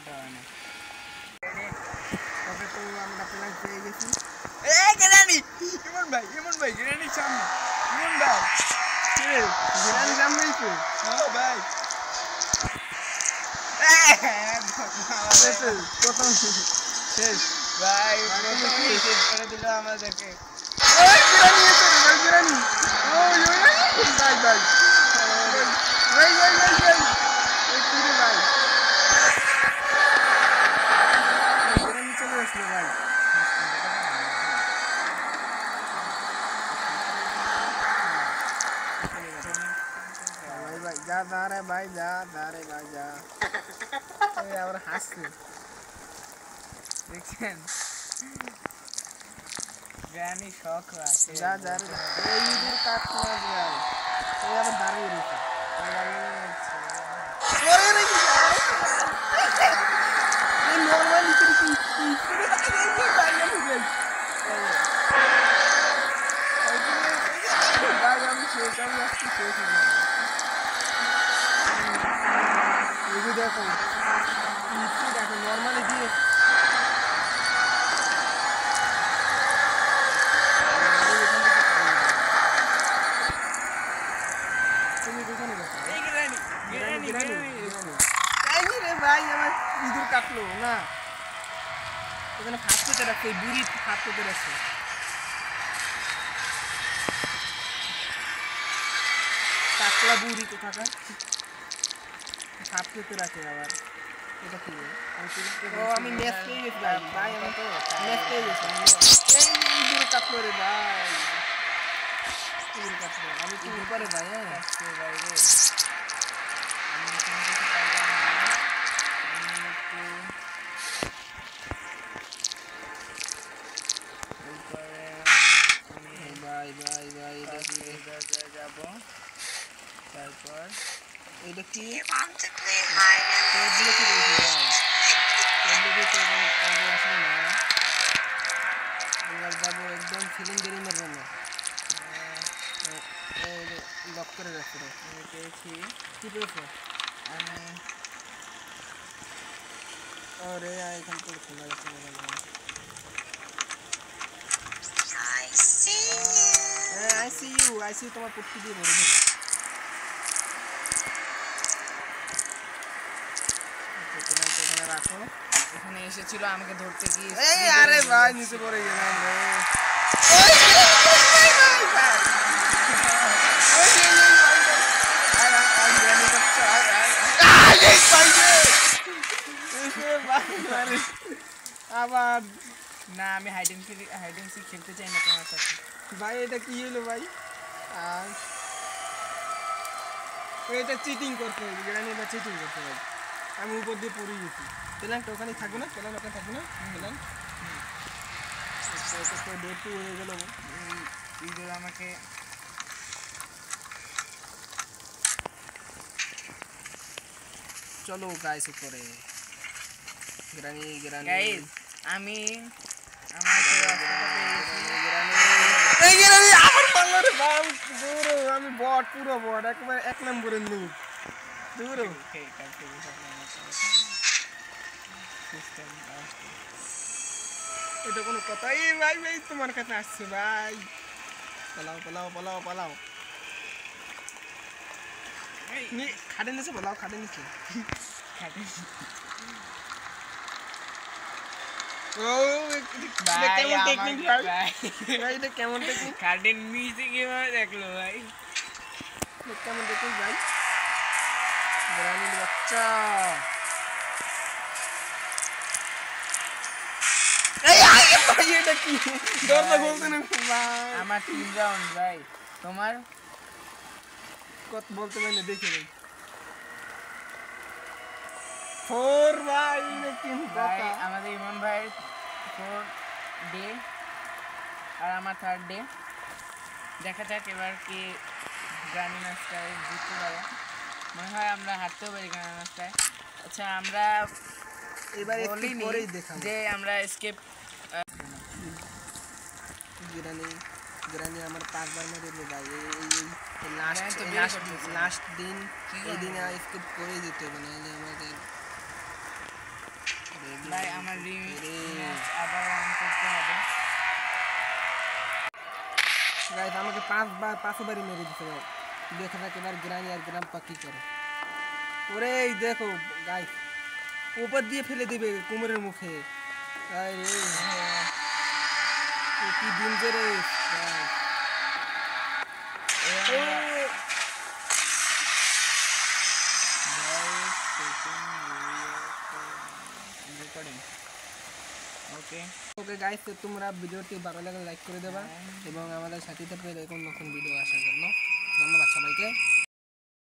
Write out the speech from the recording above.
ওটা হয় না। তবে তো আমরা প্ল্যান পেয়ে গেছি। গেরানি ইমন ভাই গেরানির সামনে ইমন ভাই গেরানি সামনেই তো। ভাই প্রথম শেষ ভাই শেষ করে দিল আমাদেরকে। গেরানি এসে রে ভাই, গেরানি ওই ভাই ভাই ভাই ভাই ভাই ভাই এই কি রে ভাই, গেরানি চলে আসলো ভাই। ভাই ভাই যা যা রে ভাই, যা যা রে ভাই যা। ওই আবার হাসছে দেখছেন গেরানি শখ আছে। যা যা রে যা। এই ইঁদুর কাট না ভাই, ওই আবার দাঁড়িয়ে রয়েছে। এই নরমালি কি ভাই আমি শেষ, আমি আজকে শেষ হয়ে যাবো। এই যে দেখো দেখো নরমালি দিয়ে তুমি কোথায় গেছো? এই গেরানি গেরানি গেরানি, গেরানি গেরানি। এই রে ভাই আমার ইঁদুর কাটলো না, ওখানে হাত পেতে রাখছে, বুড়ি হাত পেতে রাখছে। টাকলা বুড়ি কোথাকার হাত পেতে রাখে আবার। এটা কি আমি ম্যাচ পেয়ে গেছি ভাই, ভাই আমি তো ম্যাচ পেয়ে গেছি। এই ইঁদুর কাটলো রে ভাই, ইঁদুর কাটলো, আমি তো উপরে ভাই। হ্যাঁ ভাই রে আমি এখানে কিছু পাইলাম না। আমি একটু এরপরে আমি ভাই ভাই ভাই এটা কি, যাব। তারপর এটা কি You want to play hide and টেবলে কি বলছি ভাই, টেবলে কি আসলে না। এবার যাবো একদম সিলিন্ডারিনের জন্য। লক করে রাখছে রে। আমি পেয়েছি। কি পেয়েছো? আমি আরে এখান থেকে খোলা যাচ্ছে না। I see you. হ্যাঁ আই সি তোমার পুটকি দিয়ে ভরে দেবো। আচ্ছা তোমার তো এখানে রাখো। এখানে এসেছিল আমাকে ধরতে গিয়ে এই আরে ভাই নিচে পড়ে গেলাম রে। আবার না আমি হাইড এন্ড সিক খেলতে চাই না তোমার সাথে। ভাই এটা কি হলো ভাই, আর এটা চিটিং করতে হবে, গ্রানি বা চিটিং করতে ভাই। আমি উপর দিয়ে পড়ে গেছি। প্ল্যানটা ওখানে থাকবে না, প্ল্যান ওখানে থাকবে না, প্ল্যান তো ডেট টু হয়ে গেল। ইঁদুর আমাকে চলো গাইস উপরে। গ্রানি গ্রানি গাইস আমি আমার এই গ্রানি আমার পাল্লা রে বাম দূর, আমি বট পুরো বট একবার এক নম্বরের নুব দূর। এটা কোনো কথা? এই ভাই ভাই তোমার কাছে আসছে ভাই, পালাও পালাও পালাও পালাও। খাটে নিচে পালাও, খাটে নিচে। ও এটা কেমন টেকনিক ভাই, ভাই এটা কেমন টেকনিক, কার্ডেন নিচে কিভাবে দেখলো ভাই? কেমন টেকনিক ভাই? গ্রানির বাচ্চা এই আগে ভাই এটা কি দরজা খুলতে না ভাই। আমার 3 রাউন্ড ভাই, তোমার কত বলতে পারি না, দেখে নেই। 4 ভাই লেকিন ভাই কথা আমাদের ইমন ভাই 4 ডে আর আমার 3rd ডে। দেখা যাক এবার কি গ্রানি ম্যাচটায় জিততে পারে। মনে হয় আমরা হারতেও পারি গ্রানি ম্যাচটায়। আচ্ছা আমরা এবার একটু বলিনি পরেই দেখাবো। যে আমরা স্কেপ গ্রানি গ্রানি আমার 5 বার মেরে দিল ভাই। এই গ্রানি তো বের করতেছে। লাস্ট দিন কি এই করবো? দিন স্কিপ করে দিতে হবে, নাহলে আমাদের ভাই আমার রিম্যাচ আবার অন করতে হবে। গাইস আমাকে পাঁচবারই মেরে দিতে হবে। দেখা যাক এবার গ্রানি আর গ্রাম্পা কি করে। ওরে এই দেখো গাইস উপর দিয়ে ফেলে দেবে কোমরের মুখে। তাই রে কি ডেঞ্জারাস গাইস। ওকে ওকে গাইস তোমরা ভিডিওটি ভালো লাগলে লাইক করে দেবা এবং আমাদের সাথে থাকবে এরকম নতুন ভিডিও আসার জন্য। ধন্যবাদ সবাইকে।